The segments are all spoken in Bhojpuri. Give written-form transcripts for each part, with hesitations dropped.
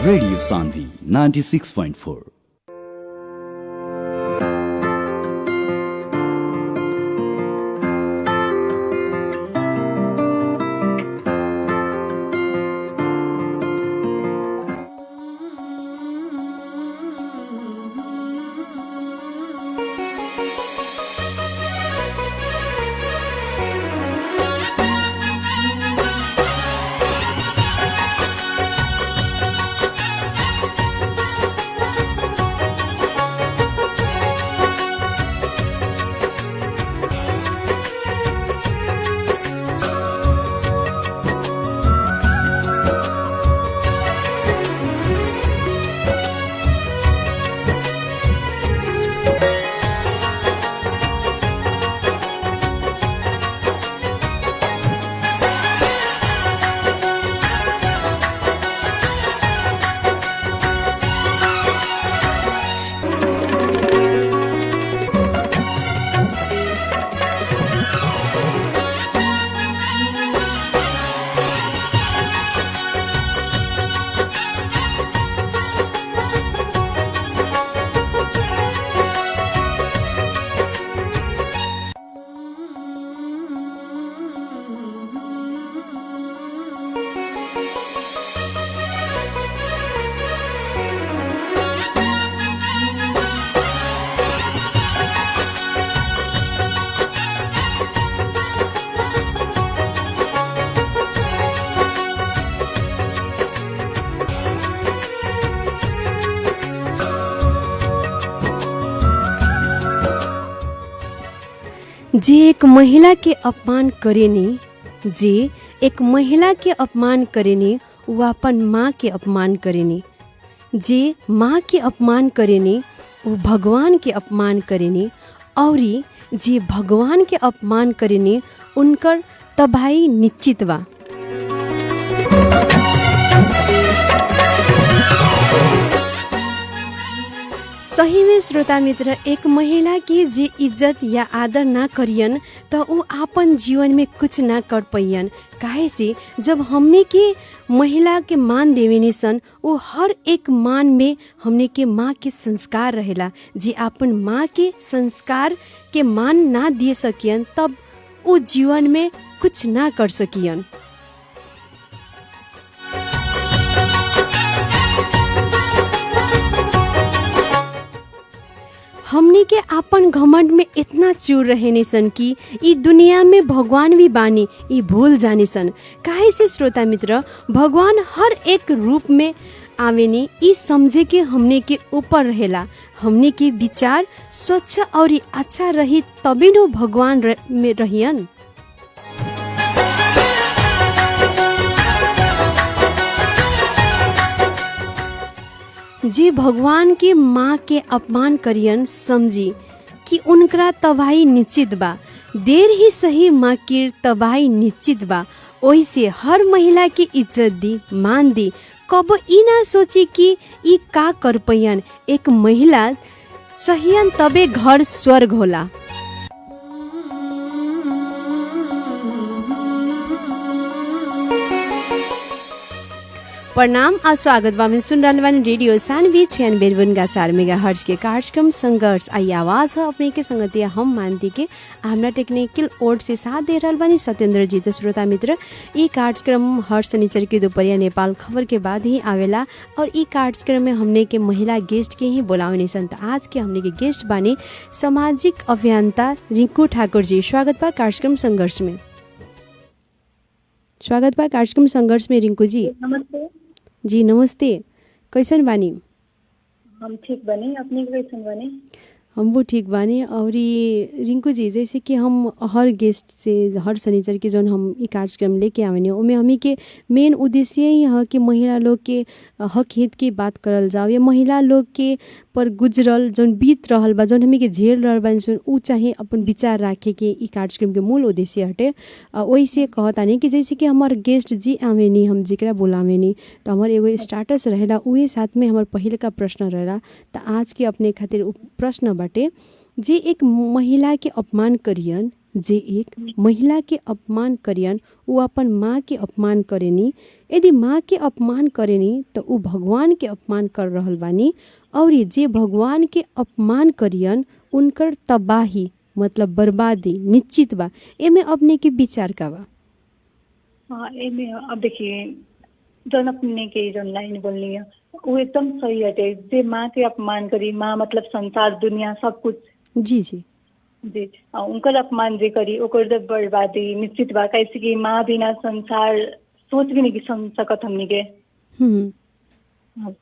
रेडियो सान्वी 96.4। जे एक महिला के अपमान करेनी, जे एक महिला के अपमान करेनी वो अपन माँ के अपमान करेनी। जे माँ के अपमान करेनी वो भगवान के अपमान करेनी। औरी जे भगवान के अपमान करेनी उनकर तबाही निश्चित बा। सही में श्रोता मित्र, एक महिला की जे इज्जत या आदर ना करियन तो वो आपन जीवन में कुछ ना कर पाइयन। काहे से जब हमने के महिला के मान देवेनी सन, वो हर एक मान में हमने के माँ के संस्कार रहेला। जे आपन माँ के संस्कार के मान ना दे सकियन तब वो जीवन में कुछ ना कर सकियन। हमनी के आपन घमंड में इतना चूर रहेने सन कि ई दुनिया में भगवान भी बानी ई भूल जाने सन। काहे से श्रोता मित्र, भगवान हर एक रूप में आवेनी ई समझे के हमने के ऊपर रहेला। हमने के विचार स्वच्छ और अच्छा रही तभी नो भगवान में रहियन। जे भगवान के माँ के अपमान करियन, समझी कि उनकरा तबाही निश्चित बा। देर ही सही माँ की तबाही निश्चित बा। ओइसे हर महिला की इज्जत दी, मान दी। कब ई ना सोची कि ई का कर पैयन। एक महिला सहियन तबे घर स्वर्ग होला। प्रणाम और स्वागत बा। सुन रहल बानी रेडियो सान्वी 96.4 मेगाहर्ट्ज के कार्यक्रम संघर्ष। आई आवाज है अपने के संगतिया हम मानती के हमरा टेक्निकल ओर से साथ दे रहल बानी सत्येंद्र जी। तो श्रोता मित्र, ई कार्यक्रम हर शनिचर के दोपहरिया नेपाल खबर के बाद ही आवेला और ई कार्यक्रम में हमने के महिला गेस्ट के ही बोलावनी सन। आज के हमने के गेस्ट बानी सामाजिक अभियंता रिंकू ठाकुर जी। स्वागत बा कार्यक्रम संघर्ष में। स्वागत बा कार्यक्रम संघर्ष में रिंकू जी। नमस्ते जी। नमस्ते, कैसन बानी? हम ठीक बनी, अपनी कैसन बनी? हम वो ठीक बानी। और रिंकू जी, जैसे कि हम हर गेस्ट से हर शनिचर के जौन हम ई कार्यक्रम लेके आवेनी ओमे हमी के मेन उद्देश्य ही है कि महिला लोग के हक हित की बात करल जाओ या महिला लोग के पर गुजरल जौन बीत रहल बा, जौन हमी के झेल रहल बा सुन ऊ चाहे अपन विचार राखे के ई कार्यक्रम के मूल उद्देश्य हटे। वैसे कहतानी कि जैसे कि हमार गेस्ट जी आवेनी, हम जिकरा बोलावेनी तो हमार एगो स्टाटस रहेला, उहे साथ में हमार पहले का प्रश्न रहेला। तो आज के अपने खातिर प्रश्न बाटे, जे एक महिला के अपमान करियन जे एक महिला के अपमान करियन ऊ अपन माँ के अपमान करेनी। यदि माँ के अपमान करेनी तो ऊ भगवान के अपमान कर रहल बानी। और जे भगवान के अपमान करियन उनकर तबाही मतलब बर्बादी निश्चित बा। एमे अपने के विचार का बा? हाँ, एमे अब देखिए जौन अपने के जौन लाइन बोलनी है वो एकदम सही हटे। जे माँ के अपमान करी, माँ मतलब संसार दुनिया सब कुछ जी जी जी, उनकर अपमान जे करी ओकर तो बर्बादी निश्चित बा। कैसे कि माँ बिना संसार सोच भी नहीं कि समझ सकत हमनी के। हम्म हाँ,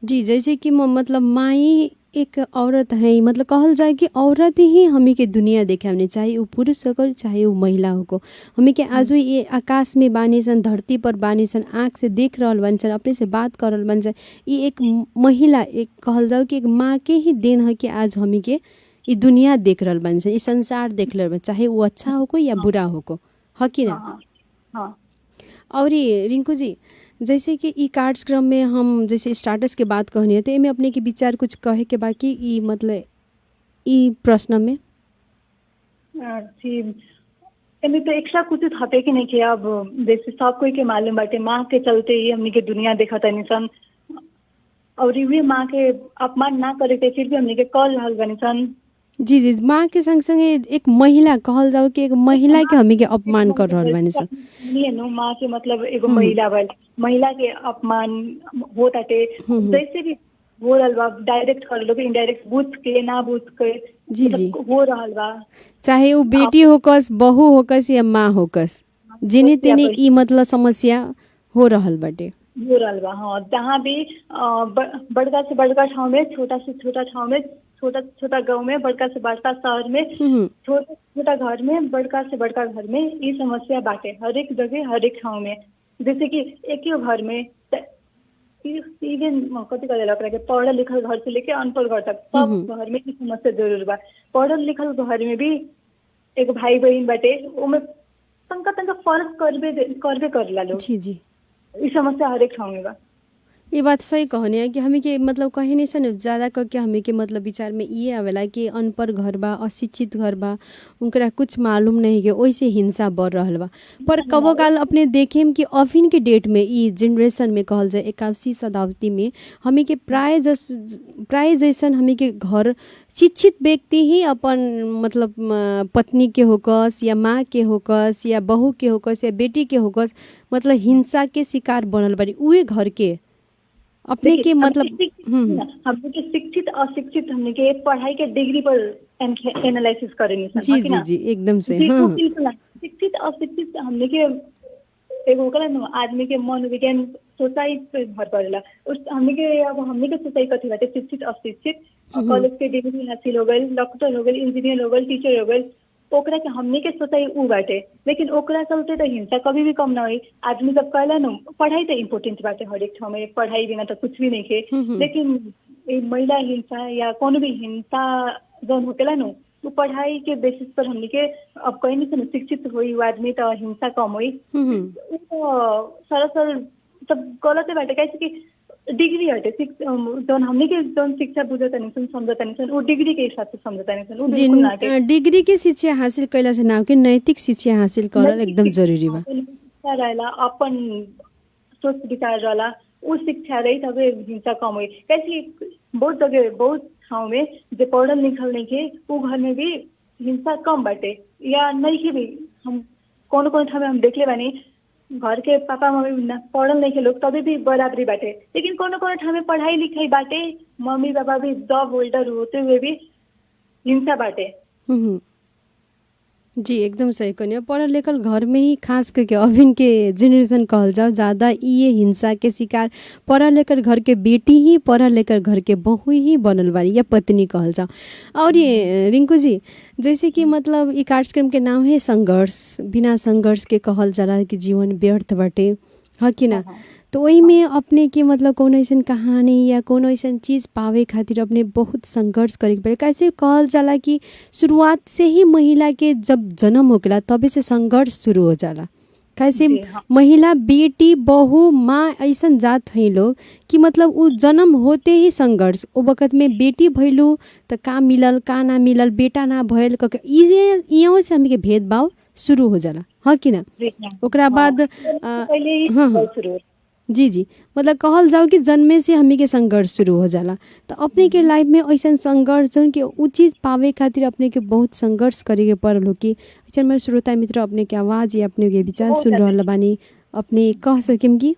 जी, जैसे कि मतलब माई एक औरत है, मतलब कहल जाए कि औरत ही हमी के दुनिया देखे हमने, चाहे वो पुरुष हो चाहे वो महिला हो। हमी के आज ये आकाश में बानी सन, धरती पर बानी सन, आँख से देख रहल बन सन, अपने से बात कर रहल बन सन। ये एक महिला, एक कहल जाओ कि एक माँ के ही देन है कि आज हमी के ये दुनिया देख रहल बन सन, ये संसार देख रहल बन, चाहे वो अच्छा हो या बुरा हो कि ना। हाँ, हाँ, और ये रिंकू जी, जैसे कि ई कार्यक्रम में हम जैसे स्टार्टस के बात कहनी है तो एमे अपने के विचार कुछ कहे के बाकी ई मतलब ई प्रश्न में जी, एमे तो एक्स्ट्रा कुछ हटे कि नहीं कि अब जैसे सब कोई के मालूम बाटे माँ के चलते ही हमनी के दुनिया देखा तनी सन। और ये माँ के अपमान ना करे थे फिर भी हमनी के कर रहल बनी सन। जी जी, माँ के संग संगे एक महिला कहल जाओ कि एक महिला के हमी के अपमान कर रहल बानी सन। माँ के मतलब एगो महिला बल, महिला के अपमान हो ताटे जैसे भी हो रहल बा, डायरेक्ट कर लो इनडायरेक्ट बुझ के ना बुझ के जी जी हो रहल बा। चाहे वो बेटी होकस, बहू होकस या माँ होकस, जिने तेने ई मतलब समस्या हो रहल बाटे हो रहल बा। हाँ, जहाँ भी बड़का से बड़का ठाव में, छोटा से छोटा ठाव में, छोटा छोटा गांव में, बड़का से बड़का शहर में, छोटा छोटा घर में, बड़का से बड़का घर में ये समस्या बाटे हर एक जगह हर एक ठाव में। जैसे कि एक ही घर में इवन कति करेला के पढ़ल लिखल घर से लेके अनपढ़ घर तक सब घर में ये समस्या जरूर बा। पढ़ल लिखल घर में भी एक भाई बहन बाटे ओमे तंका तंका फर्क करबे करला लोग। जी जी, ये समस्या हर एक ठाव में बा। ये बात सही कहने है कि हमें के मतलब कहीं नहीं सन ज़्यादा करके हमें के मतलब विचार में ये आवेला कि अनपढ़ घर बा, अशिक्षित घर बा, उनकरा कुछ मालूम नहीं के वैसे हिंसा बढ़ रहल बा। पर कबो काल अपने देखेम कि अभिन के डेट में ई जनरेशन में कहल जाए 81 शताब्दी में हमें के प्राय जैसन हमें के घर शिक्षित व्यक्ति ही अपन मतलब पत्नी के होकस या माँ के होकस या बहू के होकस या बेटी के होकस मतलब हिंसा के शिकार बनल बारी उहे घर के अपने के मतलब हमने के शिक्षित अशिक्षित हमने के पढ़ाई के डिग्री पर एनालिसिस करेनी सन। जी जी जी, एकदम से। हाँ, शिक्षित अशिक्षित हमने के एगो कला न आदमी के मनोविज्ञान सोचाई पे भर पड़ेला। उस हमने के सोचाई कथी बाटे शिक्षित अशिक्षित, कॉलेज के डिग्री हासिल हो गई, डॉक्टर हो गई, इंजीनियर हो गई, टीचर हो गई, ओकरा के हमने के सोचाई उ बाटे। लेकिन ओकरा चलते तो हिंसा कभी भी कम ना हुई। आदमी सब कहला न पढ़ाई तो इम्पोर्टेंट बाटे हर एक ठाव में, पढ़ाई बिना तो कुछ भी नहीं खे। लेकिन महिला हिंसा या कोनो भी हिंसा जौन होकेला न वो पढ़ाई के बेसिस पर हमने के अब कहीं नहीं शिक्षित हुई आदमी तो हिंसा कम हुई। सरासर सब गलत बाटे कैसे कि डिग्री हटे जौन हमने के जौन शिक्षा बुझता नहीं सन समझता नहीं सन वो डिग्री के हिसाब से समझता नहीं सन। जी, डिग्री के शिक्षा हासिल कैला से ना कि नैतिक शिक्षा हासिल करल एकदम जरूरी बा। रहेला अपन सोच विचार रहला वो शिक्षा रही तब हिंसा कम हुई। कैसे बहुत जगह बहुत ठाव में जो पढ़ल लिखल नहीं के वो घर में भी हिंसा कम बाटे या नहीं के भी हम कौन ठाव में हम देखले बानी घर के पापा मम्मी पढ़ल नहीं के लोग तभी भी बराबरी बाटे। लेकिन कोनो ठाव में पढ़ाई लिखाई बाटे, मम्मी पापा भी जॉब होल्डर होते हुए भी हिंसा बाटे। जी, एकदम सही कहनी। पढ़ल लिखल घर में ही खास करके अभिन के जेनरेशन कहल जाओ ज़्यादा ये हिंसा के शिकार पढ़ल लिखल घर के बेटी ही, पढ़ल लिखल घर के बहू ही बनल बारी या पत्नी कहल जाओ। और ये रिंकू जी, जैसे कि मतलब ये कार्यक्रम के नाम है संघर्ष, बिना संघर्ष के कहल जाला कि जीवन व्यर्थ बाटे, है कि ना। तो वही में अपने के मतलब कौन ऐसा कहानी या कौन ऐसा चीज़ पावे खातिर अपने बहुत संघर्ष करे पड़े। कैसे कहल जाला कि शुरुआत से ही महिला के जब जन्म होकेला तबे से संघर्ष शुरू हो जाला। कैसे जी, हाँ। महिला बेटी बहू माँ ऐसन जात हैं लोग कि मतलब उ जन्म होते ही संघर्ष ओ वक्त में बेटी भइलू तो का मिलल का ना मिलल बेटा ना भइल यहाँ से हमके भेदभाव शुरू हो जाला हाँ कि ना जी, हाँ। ओकरा बाद पहिले ही हाँ हाँ शुरू हो। जी जी मतलब कहल जाओ कि जन्मे से हमी के संघर्ष शुरू हो जाला तो अपने के लाइफ में ऐसा संघर्ष जौन कि उ चीज पावे खातिर अपने के बहुत संघर्ष करे के पड़ल हो कि अच्छा मेरे श्रोता मित्र अपने के आवाज या अपने के विचार बहुत सुन ज्यादा। रहल बानी अपने कह सकेम कि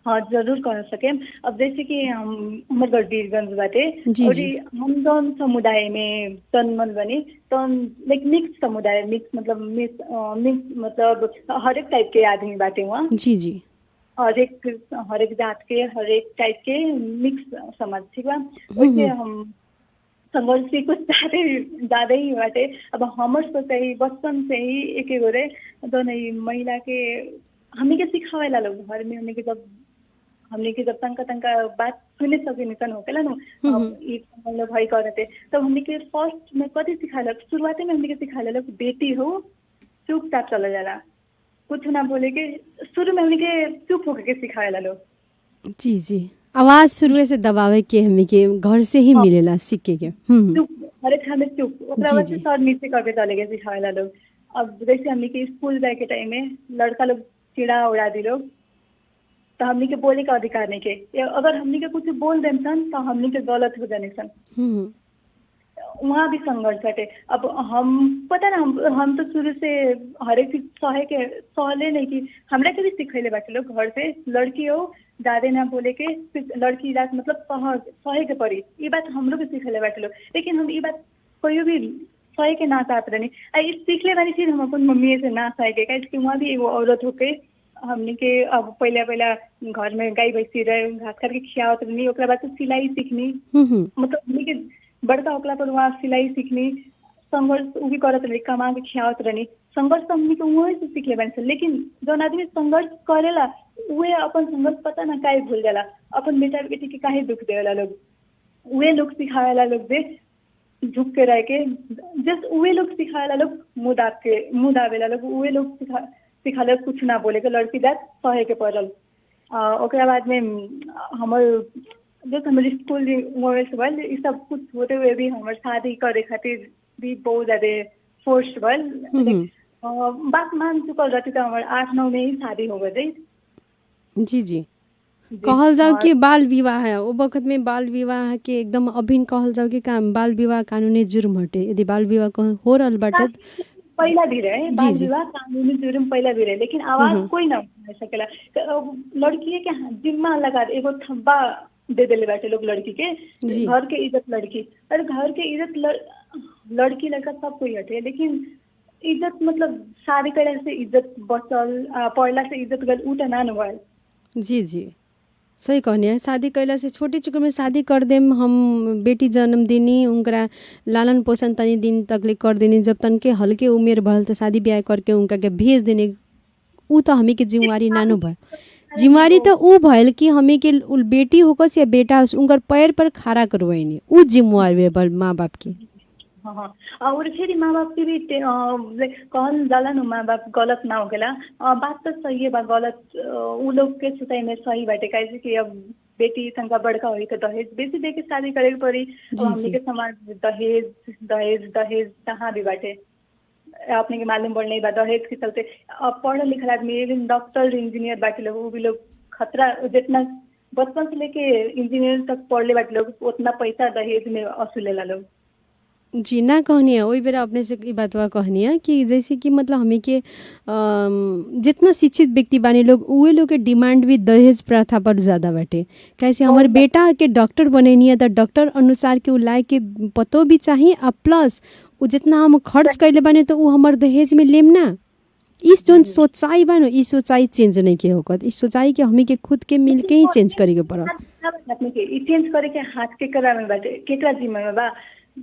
हाँ जरूर कह सके। अब जैसे कि हमारे घर वीरगंज बाटे जी, और जी। हम जौन समुदाय में तनमन बने तो लाइक मिक्स समुदाय मिक्स मतलब हरेक टाइप के आदमी बाटे वहाँ, जी जी हरेक जात के हरेक टाइप के मिक्स समाज ठीक बा। वैसे हम संघर्ष भी कुछ ज्यादा ही बाटे। अब हमर सोचाई बचपन से ही एक गोरे दोनों महिला के हमने के सिखावेला लोग घर में हमने के जब तंका बात सुने सके निकन होकेला न ई हम लोग भाई करते तब हमने के फर्स्ट में कथी सिखाला शुरुआत में हमने के सिखाला लोग बेटी हो चुपचाप चला जाला कुछ ना बोले के शुरू में हमने के चुप होके सिखावेला लोग। जी जी आवाज शुरू से दबावे के हमी के घर से ही मिलेला सीखे के चुप हर एक हमें चुप ओकरा बाद से सर नीचे करके चले गए सिखावेला लोग। अब जैसे हमने के स्कूल जाए के टाइम में लड़का लोग चिड़ा उड़ा दी लोग तो हमने के बोले का अधिकार नहीं के अगर हमने के कुछ बोल देन सन तो हमने के गलत हो जाने सन वहाँ भी संघर्ष हटे। अब हम पता ना हम तो शुरू से हर एक चीज सहले नहीं कि हमरा के भी सिखैले बाटे लोग घर से लड़की हो ज्यादा ना बोले के लड़की जात मतलब सहे के पड़ी ये बात हम लोग के सिखैले बाटे लोग। लेकिन हम ये बात कोई भी सहे के ना चाहत रहनी सीखले वाली चीज हम अपन मम्मी से ना सहे के कि वहाँ भी एगो औरत होके हमने के अब पहला घर में गाय भैंसी रहे घास करके खियावत रहनी ओकरा बाद सिलाई सीखनी मतलब हमने के बड़का होकला पर वहाँ सिलाई सीखनी संघर्ष उ भी करत रही कमा के खियावत रहनी संघर्ष तो हमने के वहीं से सीख ले। लेकिन जौन आदमी संघर्ष करेला वे अपन संघर्ष पता ना काहे भूल जाला अपन बेटा बेटी के काहे दुख देवेला लोग वे लोग सिखावेला लोग दे झुक के रह के जस्ट वे लोग सिखावेला लोग मुँह दावेला लोग वे लोग सिखाले कुछ ना बोले के लड़की जात सहे के पड़ल। ओकरा बाद में हमर जो हमारे स्कूल मोबाइल से भल ये सब कुछ होते हुए भी हमारे शादी करे खातिर भी बहुत ज्यादा फोर्स भल बात मान चुकल रहती तो हमारे 8-9 में ही शादी हो गई। जी जी कहल जाओ कि बाल विवाह है वो वक्त में बाल विवाह के एकदम अभिन्न कहल जाओ कि काम बाल विवाह कानूनी जुर्म हटे यदि बाल विवाह हो रहल बाटे पहला भी रहे बाल विवाह कानूनी जुर्म पहला भी रहे लेकिन आवाज कोई ना उठा सकेला। लड़की के जिम्मा लगा एगो थब्बा दे देले बाटे लोग लड़की के घर के इज्जत लड़की और घर के इज्जत लड़की लड़का सब कोई हटे लेकिन इज्जत मतलब शादी करे से इज्जत बचल पढ़ला से इज्जत गल उ त ना न भइल। जी जी सही कहनी है शादी कैला से छोटी चुकर में शादी कर देम हम बेटी जन्म देनी उनका लालन पोषण तनी दिन तक ले कर देनी जब तन के हल्के उम्र भल तो शादी ब्याह करके उनका के भेज देने उ तो हमी के जिम्मेवारी नानो भल जिम्मेवारी तो उ भल कि हमी के बेटी होकस या बेटा उनकर पैर पर खड़ा करवाइनी उ जिम्मेवारी भल माँ बाप की। हाँ और फिर माँ बाप के भी कहल जाला न माँ बाप गलत ना होगेला बात तो सही है बा गलत उ लोग के सोचाई में सही बाटे कैसे कि अब बेटी तनका बड़का हुई तो दहेज बेसी दे के शादी करे के पड़ी हमने के समाज दहेज दहेज दहेज कहाँ भी बाटे अपने के मालूम पड़ नहीं बा दहेज के चलते अब पढ़ल लिखल आदमी डॉक्टर इंजीनियर बाटे लोग वो भी लोग खतरा जितना बचपन से लेके इंजीनियर तक पढ़ले बाटे लोग उतना पैसा दहेज में वसूलेला लोग। जी ना कहनी है वही बेरा अपने से बात कहनी है कि जैसे कि मतलब हमें के जितना शिक्षित व्यक्ति बानी लोग उहे लोग के डिमांड भी दहेज प्रथा पर ज्यादा बाटे कैसे हमारे बेटा के डॉक्टर बनेनी है तो डॉक्टर अनुसार के उ लाए के पतो भी चाहिए और प्लस उ जितना हम खर्च कैले बानी तो उ हमारे दहेज में लेम ना इस जो सोचाई बा न इस सोचाई चेंज नहीं के होकर इस सोचाई के हमें के खुद के मिल के ही चेंज करे के पड़ा चेंज करे के हाथ के करा में बाटे केकरा जिम्मा में बा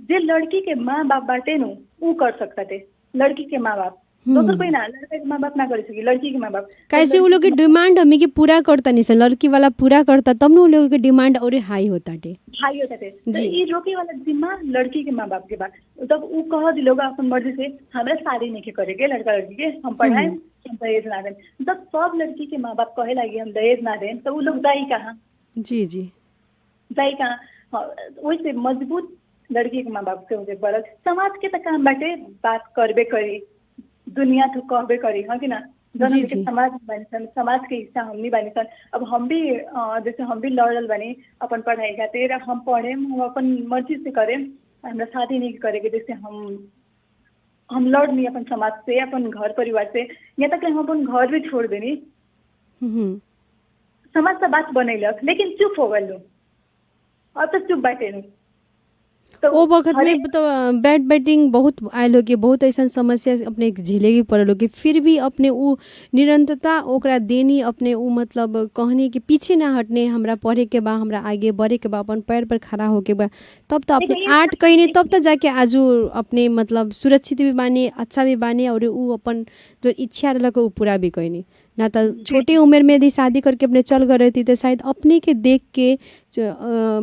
जे लड़की के माँ बाप बाटे नु उ कर सकता थे लड़की के माँ बाप दोसर कोई ना, लड़का के माँ बाप ना करे सकी, लड़की के माँ बाप। कैसे वो लोग के डिमांड हमी के पूरा करता नहीं सन, लड़की वाला पूरा करता तब न वो लोग के डिमांड और हाई होता टे। हाई होता थे तो जी। ये रोके वाला जिम्मा लड़की के माँ बाप के बाद तब वो कह दिलोग अपन मर्जी से हमरा शादी नहीं के करे के, लड़का लड़की के हम पढ़ाए, हम दहेज ना दें। जब सब लड़की के माँ बाप कहे लगे हम दहेज ना दें तो वो लोग जाई कहाँ, जी जी जाई कहाँ। हाँ, वैसे मजबूत लड़की के माँ बाप के होके पड़ल। समाज के तो काम बाटे बात करबे करी, दुनिया तो कहबे करी, हाँ कि ना। जौन जी, हमनी के जी। समाज बानी सन, समाज के हिस्सा हमनी बानी सन। अब हम भी जैसे हम भी लड़ल बनी अपन पढ़ाई खातिर, हम पढ़े हम अपन मर्जी से करें, हमरा शादी नहीं करे के। जैसे हम लड़नी अपन समाज से, अपन घर परिवार से, यहाँ तक कि हम अपन घर भी छोड़ देनी। समाज से बात बनैलक लेकिन चुप हो गए लोग, अब तो चुप बैठे नहीं। तो ओ वक्त में हरेक- तो बैड बैटिंग बहुत आयल हो के, बहुत ऐसा समस्या अपने झेले के पड़ल हो के, फिर भी अपने उ निरंतरता ओकरा देनी, अपने उ मतलब कहनी कि पीछे ना हटने, हमरा पढ़े के बा, हमरा आगे बढ़े के बा, अपन पैर पर खड़ा होके बा, तब तो अपने लेकिन ये आर्ट कहीने, तब तो जाके आज अपने मतलब सुरक्षित भी बानी, अच्छा भी बानी, और उ अपन जो इच्छा रहलक उ पूरा भी कहीनी। ना तो छोटी उम्र में यदि शादी करके अपने चल गए रहती तो शायद अपने के देख के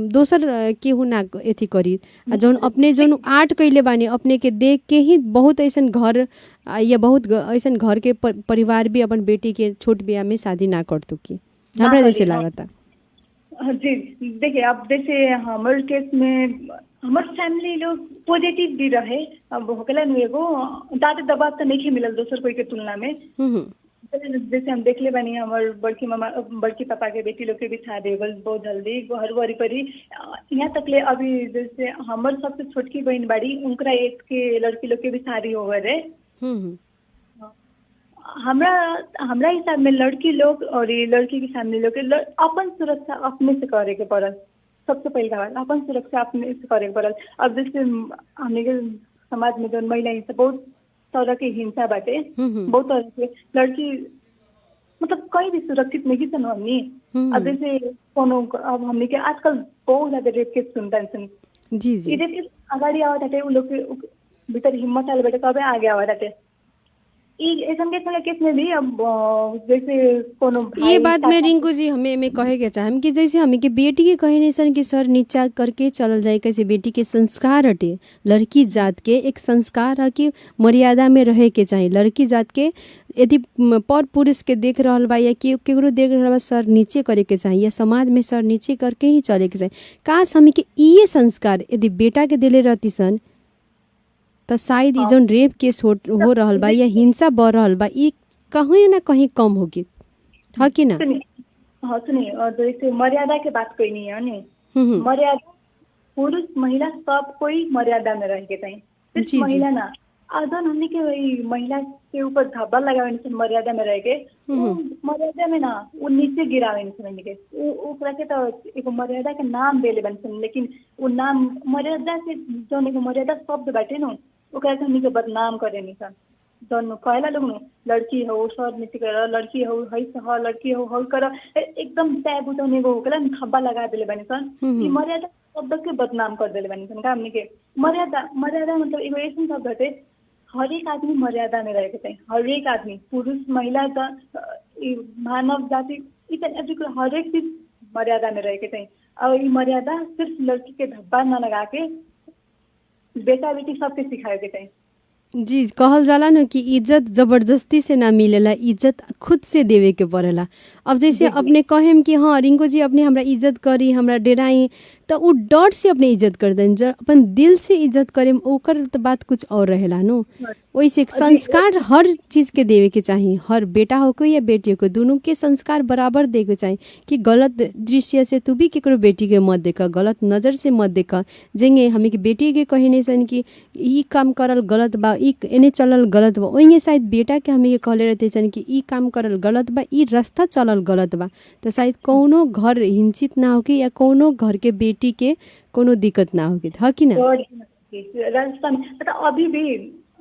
दोसर केहू ना एथी करी। आ जौन अपने जौन आर्ट कैले बानी अपने के देख के ही बहुत ऐसन घर या बहुत ऐसन घर के परिवार भी अपन बेटी के छोट बियाह में शादी ना करतु की, हमरा जैसे हाँ। लागता। जी देखिए, अब जैसे हमारे केस में हमार फैमिली लोग पॉजिटिव भी रहे। अब होकेला नु एगो दादा दबाव तो नहीं मिलल दोसर कोई के तुलना में। जैसे हम देख ले बनी हमार बड़की मामा बड़की पापा के बेटी लोग के भी शादी हो गल बहुत जल्दी, घर वरी परी। यहाँ तक ले अभी जैसे हमार सबसे छोटकी बहन बाड़ी, उनका एज के लड़की लोग के भी शादी हो गए। हमरा हिसाब में लड़की लोग और ये लड़की की फैमिली लोग के अपन सुरक्षा अपने से करे के पड़ल। सबसे पहले बात अपन सुरक्षा अपने से करे के पड़ल। अब जैसे हमने के समाज में जो महिला हिंसा बहुत तरह के हिंसा बाटे, बहुत तरह के लड़की मतलब कहीं भी सुरक्षित नहीं सन हमनी। अब जैसे कोनो अब हमने के आजकल बहुत ज्यादा रेप केस सुनता सन। जी जी रेप केस अगाडि आवा ताटे, उ लोग के भीतर हिम्मत आले बेटे कबे आगे आवा ताटे। ऐसन केस में भी अब जैसे कोनो ये बात में रिंकू जी हमें कहे के चाहम कि जैसे हमें के बेटी के कहे नहीं सन कि सर नीचा करके चल जाए, कैसे बेटी के संस्कार हटे, लड़की जात के एक संस्कार है कि मर्यादा में रहे के चाहिए। लड़की जात के यदि पर पुरुष के देख रहा बा या केकरो देख रहा बा सर नीचे करे के चाहिए, या समाज में सर नीचे करके ही चले के चाहिए। काश हमें के ये संस्कार यदि बेटा के दिले रहती सन तो शायद ये जौन रेप केस हो रहल बा या हिंसा बढ़ रहल बा ये कहीं ना कहीं कम होगी, है कि ना। हाँ सुनिए, और जैसे मर्यादा के बात कोई नहीं है नहीं, मर्यादा पुरुष महिला सब कोई मर्यादा में रह के चाहिए, सिर्फ महिला ना। अगर हमने के वही महिला के ऊपर धब्बा लगावे नहीं मर्यादा में रह के, मर्यादा में ना वो नीचे गिरावे नहीं के, ओकरा के तो एगो मर्यादा के नाम देले बन सन, लेकिन वो नाम मर्यादा से जो एगो मर्यादा शब्द बाटे न ओकरा के हमनी के बदनाम करे नहीं सन। जौन कहला लोग न लड़की हो सर नीचे कर, लड़की हो हई सह, लड़की हो हई कर, एकदम टैबू जौन एगो होकेला धब्बा लगा देले बनी सन। ई मर्यादा शब्द के बदनाम कर देले बनी सन का हमनी के। मर्यादा मतलब एगो ऐसा शब्द हटे, हर एक आदमी मर्यादा में रहेके चाहिए। हर एक आदमी पुरुष महिला मानव जाति हर एक चीज मर्यादा में रहेके चाहिए। और ये मर्यादा सिर्फ लड़की के धब्बा न लगा के बेटा बेटी सबके सिखाए के चाहिए। जी कहल जाला न कि इज्जत जबरदस्ती से ना मिलेला, इज्जत खुद से देवे के पड़ेला। अब जैसे अपने कहेम कि हाँ रिंकू जी अपने हमरा इज्जत करी, हमरा डेराई, तो उ डर से अपने इज्जत कर दें। जब अपन दिल से इज्जत करें ओकर तो बात कुछ और रहेला नो। वैसे संस्कार हर चीज के देवे के चाहिए, हर बेटा हो को या बेटी को दोनों के संस्कार बराबर दे के चाहिए। कि गलत दृश्य से तू भी केकरो बेटी के मत देखा, गलत नजर से मत देखा। जेंगे हमें कि बेटी के कहने सन कि ई काम करल गलत बा, ई एने चलल गलत बा, वही शायद बेटा के हमें कहले रहते सन कि ई काम करल गलत बा, ई रास्ता चलल गलत बा। तो शायद कौनो घर हिंसित ना होगी या कौनो घर के बेटी के कोनो दिक्कत ना होगी, है कि ना। रास्ता में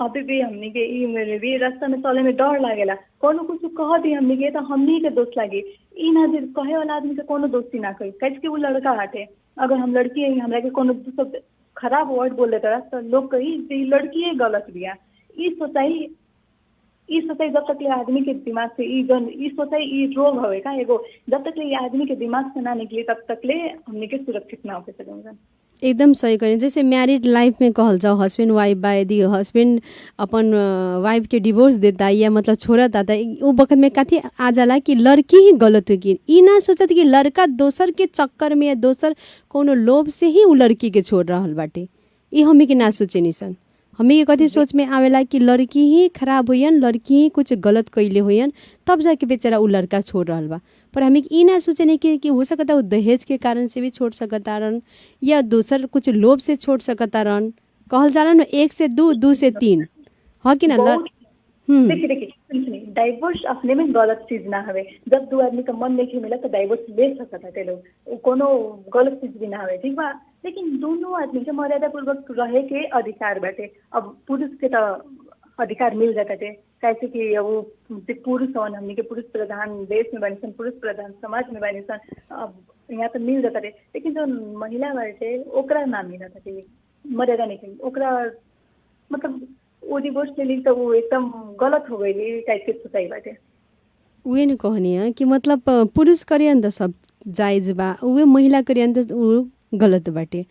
अभी भी हमनी के ई में भी रास्ता में चले में डर लागेला। कोनो कुछ कह दी हमनी के तो हमनी के दोस्त लागे, ई ना जे कहे वाला आदमी से कोनो दोस्ती ना करी, कैसे कि वो लड़का हटे। अगर हम लड़की है हमरा के कोनो सब खराब वर्ड बोल देता तो लोग कही लड़की है गलत बिया, ई सोचाई ई सोचाइ जब तक आदमी के दिमाग से ई सोचाइ ई रोग हवे का एगो, जब तक ये आदमी के दिमाग से ना निकले तब तक ले हमने के सुरक्षित ना हो सकेंगे। एकदम सही करें। जैसे मैरिड लाइफ में कहल जाओ हस्बैंड वाइफ बा, यदि हस्बैंड अपन वाइफ के डिवोर्स देता या मतलब छोड़ता था वो वक्त में कथी आ जाला कि लड़की ही गलत होगी, ई ना सोचत कि लड़का दोसर के चक्कर में या दोसर कोनो लोभ से ही वो लड़की के छोड़ रहल बाटे। ई हमी के ना सोचे निसन, हमी के कथी सोच में आवेला कि लड़की ही खराब होयन, लड़की ही कुछ गलत कैले होयन, तब जाके बेचारा उ लड़का छोड़ रहल बा। पर हमें ई ना सोचे नहीं कि हो सकता वो दहेज के कारण से भी छोड़ सकता रन या दोसर कुछ लोभ से छोड़ सकता रन। कहल जाला न 1 से 2, 2 से 3 हाँ कि ना। देखिए डाइवोर्स अपने में गलत चीज ना हवे। जब दो आदमी का मन नहीं मिला तो डाइवोर्स ले सकता थे लोग, कोनो गलत चीज भी ना हवे, ठीक बा। लेकिन दोनों आदमी के मर्यादा पूर्वक रहे के अधिकार बाटे। अब पुरुष के तो अधिकार मिल जाता है, कैसे कि वो पुरुष होन, हमने के पुरुष प्रधान देश में बनी सन, पुरुष प्रधान समाज में बनी सन, अब यहाँ तो मिल जाता है। लेकिन जो महिला बाटे ओकरा ना मिल जाता है, मर्यादा नहीं ओकरा, मतलब वो डिवोर्स ले ली तो वो एकदम गलत हो गई टाइप के सोचाई बाटे। उहे न कहनी है कि मतलब पुरुष करियन त सब जायज बा, उहे महिला करियन त उ गलत बाटे।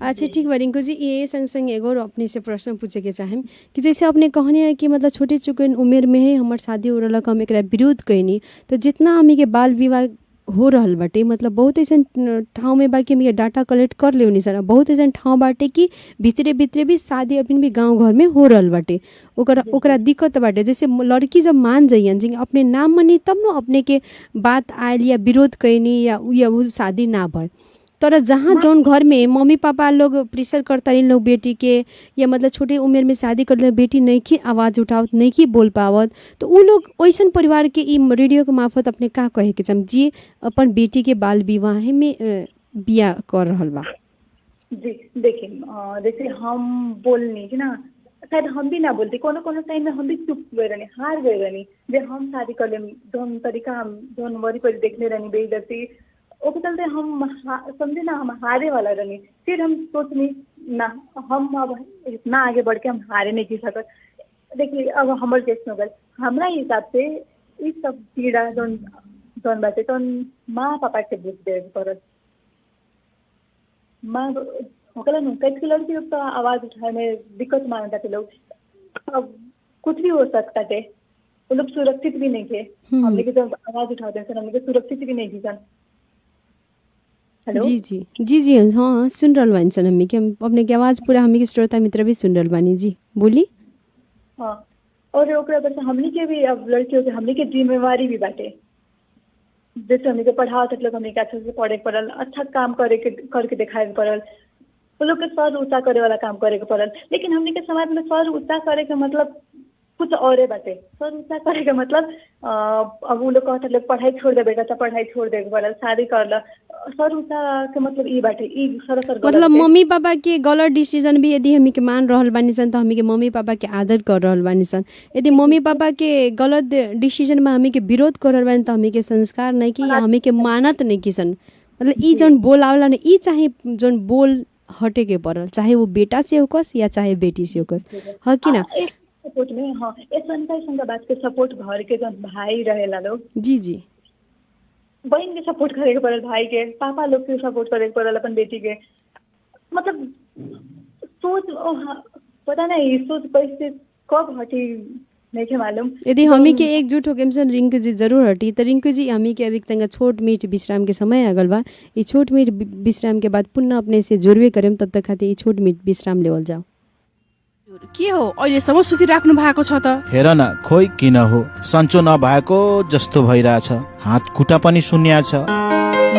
अच्छा ठीक बा रिंकू जी, ये संग संग एगो और अपने से प्रश्न पूछे के चाहेम कि जैसे अपने कहनी है कि मतलब छोटे चुके उम्र में ही हमार शादी हो रहा, हम एक विरोध कैनी, तो जितना हमी के बाल विवाह हो रहल बाटे मतलब बहुत ऐसा ठाउँ में बा कि हमी डाटा कलेक्ट कर लेवनी सर, बहुत ऐसा ठाउँ बाटे कि भितरे भितरे भी शादी अपन भी गाँव घर में हो रहल बाटे, ओकरा दिक्कत बाटे। जैसे लड़की जब मान जाइयन जी अपने नाम मनी तब न अपने के बात आयल या विरोध कैनी या वो शादी ना भय। तर जहाँ जौन घर में मम्मी पापा लोग प्रेशर करता इन लोग बेटी के या मतलब छोटे उम्र में शादी कर ले, बेटी नहीं की आवाज़ उठावत, नहीं की बोल पावत, तो उ लोग वैसन परिवार के ई रेडियो के मार्फत अपने का कहे के चम जी अपन बेटी के बाल विवाह में बिया कर रहल बा। जी देखिए जैसे हम बोलनी कि ना, शायद हम भी ना बोलते, कोनो टाइम में हम भी चुप गए रहनी, हार गए रहनी, जे हम शादी कर ले जौन तरीका जौन वरीपरि देखने रहनी बेइज्जती, ओके चलते हम समझे ना हम हारे वाला रहनी। फिर हम सोचनी ना हम अब इतना आगे बढ़ के हम हारे नहीं की सकत। देखिए अब हमारे केस में गल हमारा हिसाब से इस सब पीड़ा जौन बाटे तो माँ पापा के बुझ दे पड़त। माँ होकला न कई लड़की लोग तो आवाज उठाने में दिक्कत मानता थे लोग, अब कुछ भी हो सकता थे, वो लोग सुरक्षित भी नहीं थे। हमने के जब आवाज उठाते हैं हमने सुरक्षित भी नहीं थी सन। जी जी जी जी हाँ सुन रहल बानी सन, हमी के अपने के आवाज पूरा हमी के श्रोता मित्र भी सुन रहल बानी। जी बोली। हाँ और ओकरा पर हमनी के भी अब लड़कियों के हमनी के जिम्मेवारी भी बाटे। जैसे हमनी के पढ़ाओ तक लोग हमनी के अच्छे से पढ़े पड़ल, अच्छा काम करके दिखाए पड़ल, वो लोग के सर ऊंचा करे वाला काम करे के पड़ल। लेकिन हमनी के समाज में सर ऊंचा करे के मतलब कुछ और बाटे। सर ऊंचा करे के मतलब अब वो लोग कहते लोग पढ़ाई छोड़ दे बेटा, तो पढ़ाई छोड़ दे पड़ल, शादी कर ला। सर ऊंचा के मतलब ई बाटे, ई सरासर मतलब मम्मी पापा के गलत डिसीजन भी यदि हमी के मान रहल बानी सन तो हमी के मम्मी पापा के आदर कर रहल बानी सन। यदि मम्मी पापा के गलत डिसीजन में हमी के विरोध कर रहल बानी तो हमी के संस्कार नहीं की या हमी के मानत नहीं की सन। मतलब ई जौन बोल आवला न ई चाहे जौन बोल हटे के पड़ल, चाहे वो बेटा से होकस या चाहे बेटी से होकस, हाँ कि ना। सपोर्ट में हाँ ऐसा बात के सपोर्ट घर के जौन भाई रहेला लोग, जी जी बहन के सपोर्ट करे के पड़ल, भाई के पापा लोग के सपोर्ट करे के पड़ल अपन बेटी के। मतलब सोच पता नहीं सोच कैसे कब हटी नहीं के मालूम। यदि हमी के एकजुट होके मिशन रिंकू जी जरूर हटी। तो रिंकू जी हमी के अभी तंग छोट मीट विश्राम के समय आगल बा, ये छोट मीट विश्राम के बाद पुनः अपने से जोड़वे करेम, तब तक खातिर ये छोट मीट विश्राम लेवल जाओ। के हो अहिलेसम्म सुतिराख्नु भएको छ त? हेर न खोइ किन हो सन्चो नभएको जस्तो भइरहेछ, हात खुट्टा पनि सुन्निया छ।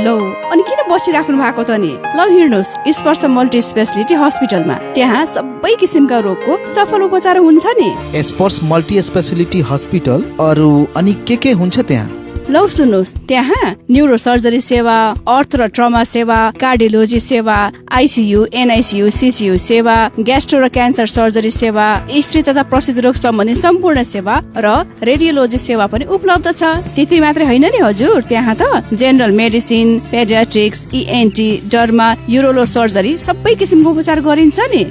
लौ अनि किन बसिराख्नु भएको त नि? ल हिँड्नुस् स्पर्श मल्टी स्पेशलिटी हस्पिटलमा, त्यहाँ सबै किसिमका रोगको सफल उपचार हुन्छ नि। स्पर्श मल्टी स्पेशलिटी हस्पिटल अरु अनि के हुन्छ त्यहाँ? लौ सुन्नुस्, त्यहाँ न्यूरो सर्जरी सेवा, अर्थ र ट्रमा सेवा, कार्डियोलोजी सेवा, आइसियू, एनआइसियू, सीसीयू सेवा, ग्यास्ट्रो र क्यान्सर सर्जरी सेवा, स्त्री तथा प्रसूति रोग सम्बन्धी सम्पूर्ण सेवा र रेडियोलोजी सेवा पनि उपलब्ध छ। त्यति मात्रै होइन नि हजुर, त्यहाँ त general medicine, paediatrics, ENT, derma, युरोलो सर्जरी सबै किसिमको उपचार गरिन्छ नि।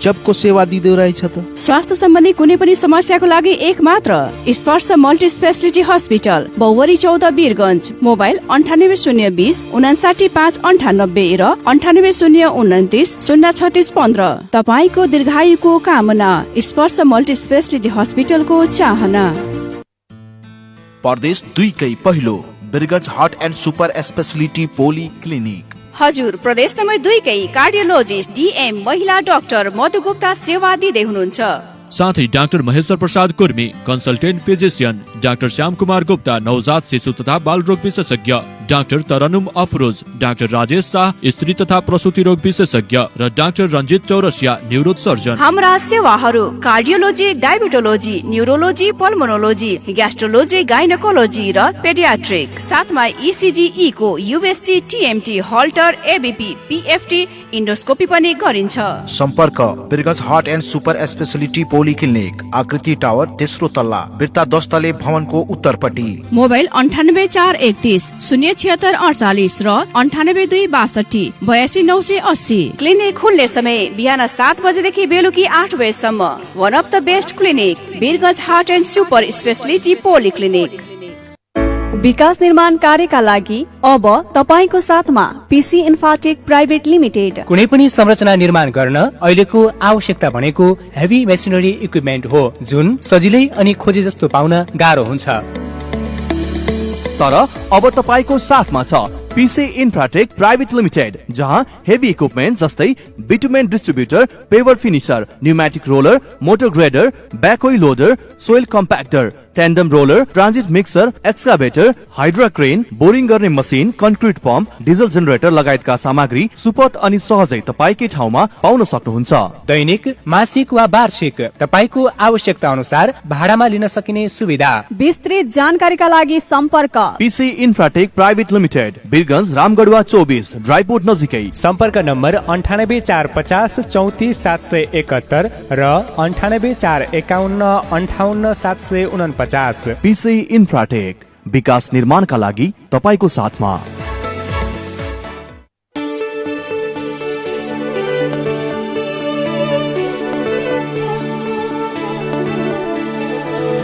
गजबको सेवा दिँदो रहेछ त। स्वास्थ्य सम्बन्धी कुनै पनि समस्याको लागि एक मात्र स्पर्श मल्टी स्पेशलिटी हस्पिटल, बौवरी 14 वीरगञ्ज। मोबाइल 9802 59598 र 98029 03615। तपाईको दीर्घायुको कामना, स्पर्श मल्टी स्पेशलिटी हस्पिटलको चाहना। प्रदेश 2 कै पहिलो Birgunj heart and super speciality poly clinic. हजुर, प्रदेश नम्बर 2 कै कार्डियोलोजिस्ट डीएम महिला डाक्टर मधु गुप्ता सेवा दिँदै हुनुहुन्छ। साथै doctor Maheshwar Prasad Kurmi consultant physician, doctor Shyam Kumar Gupta नवजात शिशु तथा बाल रोग विशेषज्ञ, डाक्टर तरनुम अफरोज, डाक्टर राजेश शाह स्त्री तथा प्रसूति रोग विशेषज्ञ र doctor Ranjit Chaurasia neuro surgeon. हाम्रा सेवाहरू कार्डियोलोजी, डायबिटोलोजी, न्युरोलोजी, पल्मोनोलोजी, ग्यास्ट्रोलोजी, गाइनोकोलोजी र पेडियाट्रिक। साथमा ECG, echo, UST, TMT, holter, ABP, PFT, endoscopy पनि गरिन्छ। सम्पर्क Birgunj heart and super speciality poly clinic, Akriti tower, तेस्रो तल्ला, बिर्ता 10 तले भवनको उत्तरपट्टि। मोबाइल 984130 07648 र 98262 82980। क्लिनिक खुल्ने समय बिहान 7 बजेदेखि बेलुकी 8 बजेसम्म। One of the best clinic Birgunj heart and super speciality poly clinic. विकास निर्माण कार्यका लागि अब तपाईको साथमा पीसी इन्फाटेक प्राइभेट लिमिटेड। कुनै पनि संरचना निर्माण गर्न अहिलेको आवश्यकता भनेको हेभी मेसिनरी इक्विपमेन्ट हो, जुन सजिलै अनि खोजे जस्तो पाउन गाह्रो हुन्छ। तर अब तपाईको साथमा छ पीसी इन्फ्राटेक प्राइभेट लिमिटेड, जहाँ हेभी इक्विपमेन्ट जस्तै bitumen distributor, paver finisher, pneumatic roller, motor grader, backhoe loader, soil compactor, tandem roller, transit mixer, excavator, hydra crane, boring गर्ने machine, concrete pump, diesel generator लगायतका सामग्री सुपथ अनि सहजै तपाईकै ठाउँमा पाउन सक्नुहुन्छ। दैनिक, मासिक वा वार्षिक तपाईको आवश्यकता अनुसार भाडामा लिन सकिने सुविधा। विस्तृत जानकारीका लागि सम्पर्क पीसी infratech private limited, Birgunj रामगढवा 24 dry port नजिकै। सम्पर्क नम्बर 9845 34 771 र 9845 58 749। पीसी इन्फ्राटेक, विकास निर्माणका लागि तपाईको साथमा।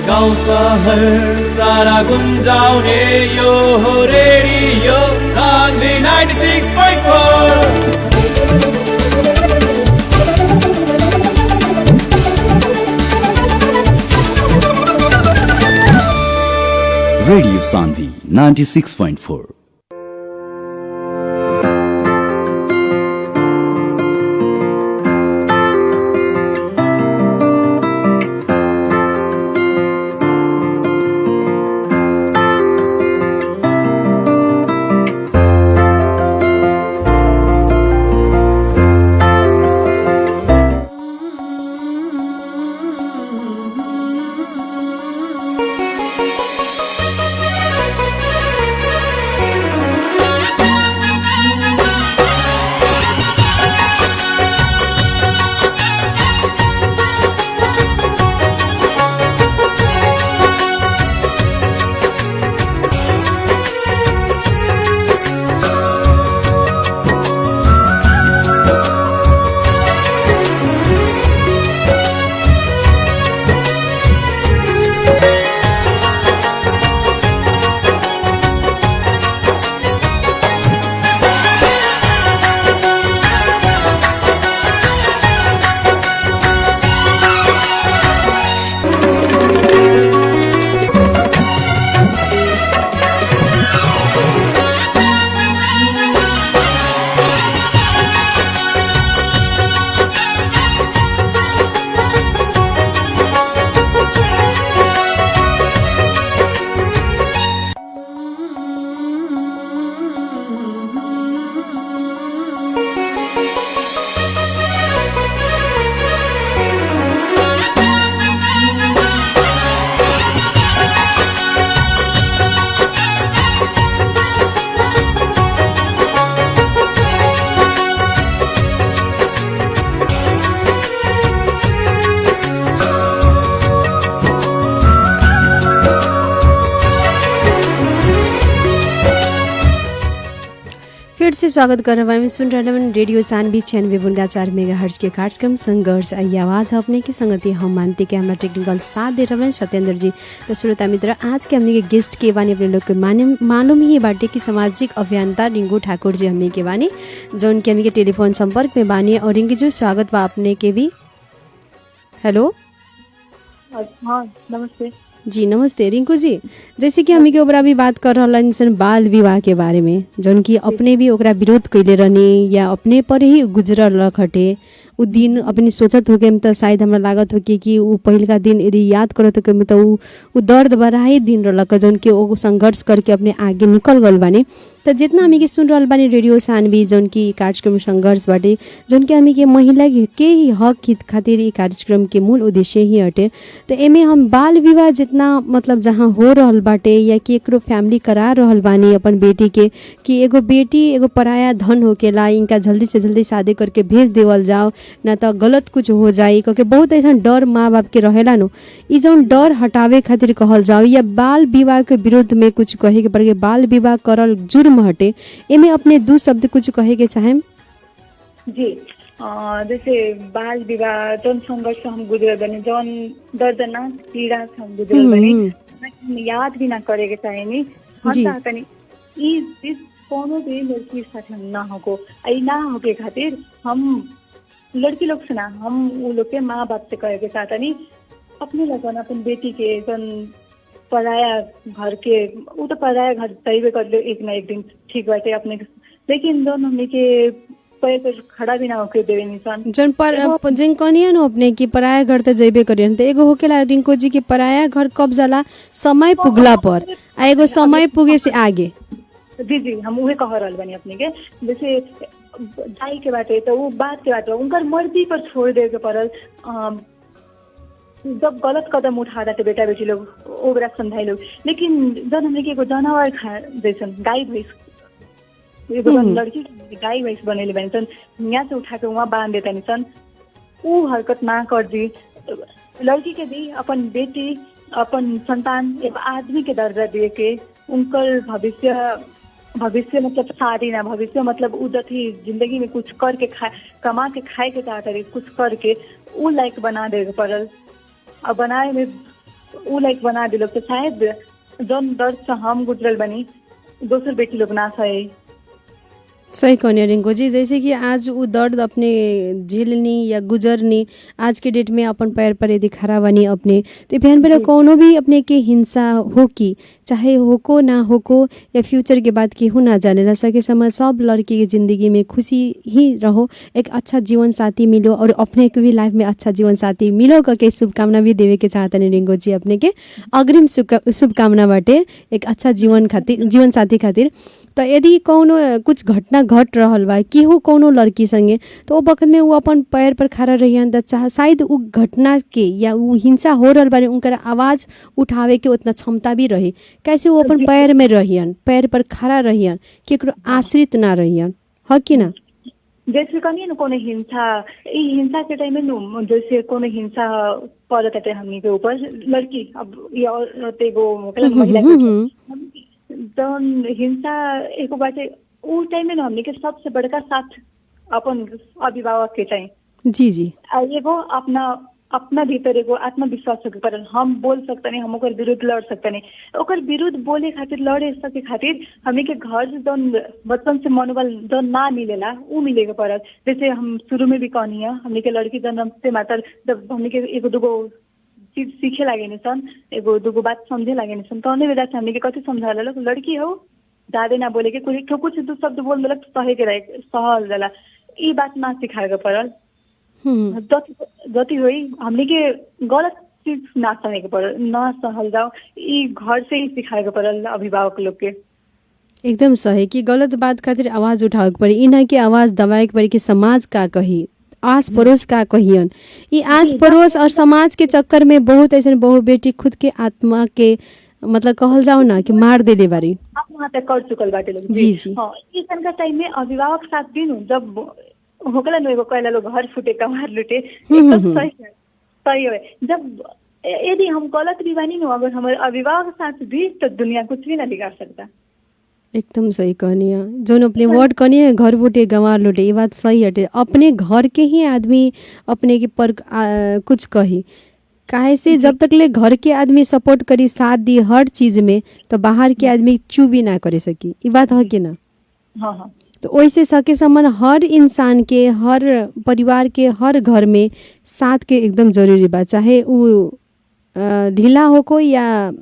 गाउँ सहर सारा गुन्जाउने यो हो रेडियो सान्वी 96.4। Radio Sandhi 96.4. फिर से स्वागत कर रहे हैं। सुन रहे हैं रेडियो सानवी 96.4 मेगाहर्ट्ज के कार्यक्रम संघर्ष आई आवाज अपने की संगति हम मानते कि हमारा टेक्निकल साथ दे रहे हैं सत्येंद्र जी। तो श्रोता मित्र, आज के हमने के गेस्ट के बानी अपने लोग के मालूम ही बाटे कि सामाजिक अभियंता रिंकू ठाकुर जी हमने के बानी, जो उनके हमें के टेलीफोन संपर्क में बानी। और रिंकू जी स्वागत बा अपने के भी। हेलो, हाँ नमस्ते जी। नमस्ते रिंकू जी, जैसे कि हमी के ऊपर अभी बात कर रहा इंसान बाल विवाह के बारे में, जौन की अपने भी ओकरा विरोध कैले रहने या अपने पर ही गुजरल खटे उ दिन अपनी सोचत हो के तो शायद हमरा लागत हो कि उ पहल का दिन यदि याद करत हो के तो उ दर्द भरा ही दिन रहलक, जौन के वो संघर्ष करके अपने आगे निकल गल बानी। तो जितना हमी के सुन रहा बानी रेडियो सानवी, जौन की कार्यक्रम संघर्ष बाटे, जौन के हमी के महिला के ही हक हित खातिर ई कार्यक्रम के मूल उद्देश्य ही हटे। तो एमे हम बाल विवाह जितना मतलब जहाँ हो रहल बाटे या कि एकरो फैमिली करा रहल बानी अपन बेटी के कि एगो बेटी एगो पराया धन होकेला, इनका जल्दी से जल्दी शादी करके भेज देवल जाओ ना तो गलत कुछ हो जाए, क्योंकि बहुत ऐसा डर माँ बाप के रहेला नो। ई जौन डर हटावे खातिर कहल जाओ या बाल विवाह के विरुद्ध में कुछ कहे के पड़े, बाल विवाह करल जुर्म हटे, एमे अपने दो शब्द कुछ कहे के चाहें जी। जैसे बाल विवाह जौन संघर्ष हम गुजरल बने, जौन दर्दनाक पीड़ा से हम गुजरल बने, याद भी ना करे के चाहे नहीं। हम चाहतनी ई चीज कोनो भी लड़की साथ हम ना होको, आई ना होके खातिर हम लड़की लोग से ना, हम वो लोग के माँ बाप से कहे के चाहतनी अपने लगन अपन बेटी के जौन पराया घर के, वो तो पराया घर तैबे कर लो एक ना एक दिन, ठीक बाटे अपने, लेकिन जौन हमने के पैर पर खड़ा भी ना होके देवे निशान जन पर जिन कनिया न अपने की पराया घर त जइबे करियन। त एगो होकेला रिंकू जी के पराया घर कब जाला समय पुगला पर, आ एगो समय पुगे से आगे। जी जी, हम उहे कह रहल बानी अपने के। जैसे जाई के बाटे तो वो बात के बाटे उनकर मर्जी पर छोड़ दे के पड़ल। जब गलत कदम उठा रहे थे बेटा बेटी लोग ओकरा समझाई लोग, लेकिन जब हमने के एगो जानवर खा जैसन गाय भैंस, एगो लड़की गाय भैंस बनेले बनी सन, यहाँ से उठा के वहाँ बांध देता नहीं सन, वो हरकत ना कर दी। लड़की के भी अपन बेटी अपन संतान एक आदमी के दर्जा दे के उनकर भविष्य मतलब शादी ना, भविष्य मतलब उ जति जिंदगी में कुछ करके कमा के खाए के चाहता रही, कुछ करके उ लायक बना दे पड़ल। और बनाए में उ लायक बना दिलो तो शायद जौन दर्द से हम गुजरल बनी दोसर बेटी लोग ना सहे। सही कहने रिंकू जी, जैसे कि आज वो दर्द अपने झेलनी या गुजरनी आज के डेट में अपन पैर पर यदि खड़ा बनी अपने, तो बहन बेरा कोनो भी अपने के हिंसा हो की चाहे होको ना होको या फ्यूचर के बाद केहू ना जाने ला सके समय, सब लड़की के जिंदगी में खुशी ही रहो, एक अच्छा जीवन साथी मिलो और अपने के भी लाइफ में अच्छा जीवन साथी मिलो करके शुभकामना भी देवे के चाहता नहीं रिंकू जी अपने के अग्रिम शुभकामना बाटे एक अच्छा जीवन साथी खातिर। तो यदि कौनो कुछ घटना घट रहल बा केहू कौनो लड़की संगे, तो वो वक्त में वो अपन पैर पर खड़ा रहियन त शायद उ घटना के या उ हिंसा हो रहल बारे उनकर आवाज उठावे के उतना क्षमता भी रहे, कैसे वो अपन पैर में रहियन, पैर पर खड़ा रहियन, केकरो आश्रित ना रहियन, है कि ना। जैसे कनी न कोनो हिंसा के टाइम में जैसे कोनो हिंसा पड़ता है हमनी के ऊपर लड़की, अब ये औरत एगो महिला जौन हिंसा एगो बाटे उ टाइम में हमनी के सबसे बड़का साथ अपन अभिभावक के चाहिए। जी जी, एगो अपना भीतर एगो आत्मविश्वास होके पड़ल, हम बोल सकते नहीं, हम ओकर विरुद्ध लड़ सकते नहीं, ओकर विरुद्ध बोले खातिर लड़े सके खातिर हमनी के घर से जौन बचपन से मनोबल जौन ना मिलेला उ मिले के पड़ल। जैसे हम शुरू में भी कहनी है हमनी के लड़की जन्म से मात्र जब हमनी के एगो दूगो चीज सीखे लागे निसन, एगो दूगो बात समझे लागे निसन, तो बेला से हमनी के कथी समझा लोग लड़की हो ज्यादा ना बोले के, कुछ दो शब्द बोल देलक सहे के रहे सहल जाला, ई बात ना सिखाए के पड़ल। जति हुई हमनी के गलत चीज ना सहे के पड़ल, ना सहल जाओ, ई घर से ही सिखाए के पड़ल अभिभावक लोग के। एकदम सही कि गलत बात खातिर आवाज उठावे के पड़ी, ई ना कि आवाज दबाए के पड़ी कि समाज का कही, आस पड़ोस का कहियन। ये आस पड़ोस और समाज के चक्कर में बहुत ऐसे बहु बेटी खुद के आत्मा के मतलब कहल जाओ ना कि मार देले बारी कर चुकल बाटे लोग। जी जी, हाँ, इस का टाइम में अभिभावक साथ दिन जब होकला नो एगो कहला लोग घर फुटे कमार लुटे, सही है। जब यदि हम गलत भी बानी नो, अगर हमारे अभिभावक साथ भी तो दुनिया कुछ भी ना बिगाड़ सकता। एकदम सही कहनी है। जोन अपने वर्ड कहनी है घर बूटे गंवार लूटे, ये बात सही हटे। अपने घर के ही आदमी अपने के पर कुछ कही काहे से जब तक ले घर के आदमी सपोर्ट करी साथ दी हर चीज में, तो बाहर के आदमी चू भी ना करे सकी। ये बात है कि ना? हाँ हाँ। तो वैसे सके सम्म हर इंसान के, हर परिवार के, हर घर में साथ के एकदम जरूरी बा, चाहे वो ढीला हो को या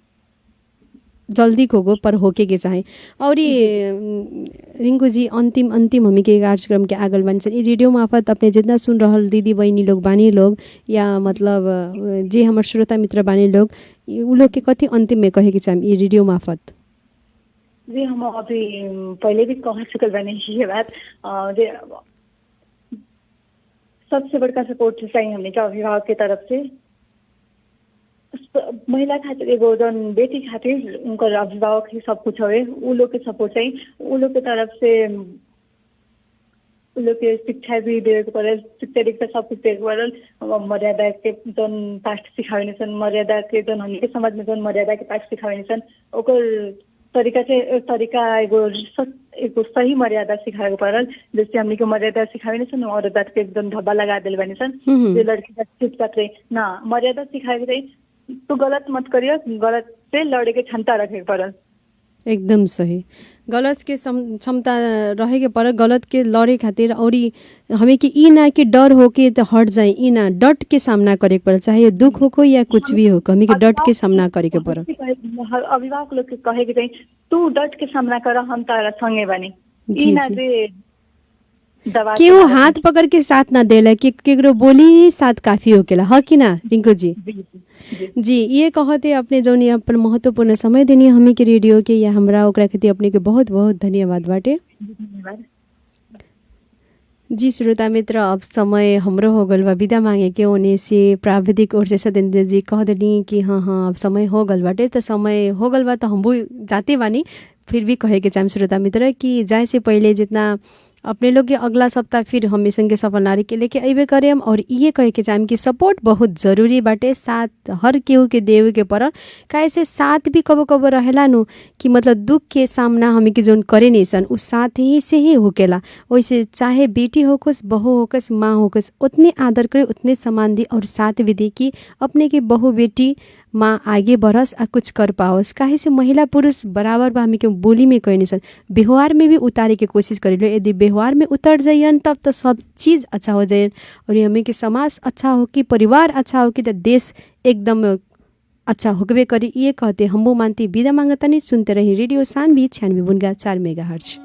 जल्दी को पर होके के चाहे। और ये रिंकू जी अंतिम हमी के कार्यक्रम के आगल बन ये रेडियो मार्फत अपने जितना सुन रहल दीदी बहनी लोग बानी लोग या मतलब जे हमारे श्रोता मित्र बानी लोग, उ लोग के कथी अंतिम में कहे के चाहे ये रेडियो मार्फत? जी हम अभी पहले भी कह चुकल बने ये बात, जे सबसे बड़का सपोर्ट चाहिए हमने का अभिभावक के तरफ से। महिला खातिर एगो जन बेटी खातिर उनकर अभिभावक ही सब कुछ हवे, उ लोग के सपोर्ट चाहिए। उ लोग के तरफ से उ लोग के शिक्षा भी देवे के पड़ल, शिक्षा दीक्षा सब कुछ देवे के पड़ल। मर्यादा के जन पाठ सिखावे सन, मर्यादा के जन हमके समाज में जन मर्यादा के पाठ सिखावे सन, ओकर तरीका एगो सही मर्यादा सिखावे पड़ल। जैसे हमने के मर्यादा सिखावे सन और बात के एकदम धब्बा लगा दिल बनी सन, जो लड़की का चुपचाप रहे ना, मर्यादा सिखावे रही तो गलत मत करियो, गलत से लड़े के क्षमता रखे पड़ल। एकदम सही। गलत के क्षमता रहे के पर गलत के लड़े खातिर और हमें कि ई ना कि डर हो के तो हट जाए, ई ना डट के सामना करे के पड़े, चाहे दुख हो को या कुछ भी हो, हमें कि डट के सामना करे के पड़े। अभिभावक लोग के कहे के चाहिए तू डट के सामना कर, हम तारा संगे बनी। ई ना जे केहू हाथ पकड़ के साथ ना देला कि केकरो बोली साथ काफी होकेला, ह कि ना रिंकू जी? जी ये कहते अपने जो अपन महत्वपूर्ण समय देनी हमी के रेडियो के या हमरा ओकरा खातिर अपने के बहुत बहुत धन्यवाद बाटे। जी श्रोता मित्र, अब समय हमरो हो गल बा विदा मांगे के होने से प्राविधिक ओर से सतेंद्र जी कह देनी कि हाँ अब समय हो गल बाटे, तो समय हो गल बा तो हम जाते बानी। फिर भी कहे के चाहे श्रोता मित्र कि जाए से पहले जितना अपने लोग के अगला सप्ताह फिर हम संगे सफल नारी के लेके अबे करेम। और ये कहे के चाहेम कि सपोर्ट बहुत जरूरी बाटे, साथ हर केहू के देवे के पड़ल। काहे से साथ भी कबो कबो रहेला नु कि मतलब दुख के सामना हमें के जोन करे नहीं सन उस साथ ही से ही होकेला। वैसे चाहे बेटी होकस, बहू होकस, माँ होकस, उतने आदर करे, उतने सम्मान दी और साथ भी दी कि अपने के बहू बेटी माँ आगे बढ़स आ कुछ कर पाओस। काहे से महिला पुरुष बराबर बा, हमें के बोली में कहे नहीं सन, व्यवहार में भी उतारे के कोशिश करी लो। यदि व्यवहार में उतर जाइयन तब तो सब चीज़ अच्छा हो जाए। और हमें के समाज अच्छा हो कि परिवार अच्छा हो कि तो देश एकदम अच्छा होकबे करी। ये कहते हम मानती विदा मांगता नहीं। सुनते रही रेडियो सानवी 96.4 मेगाहर्ट्ज।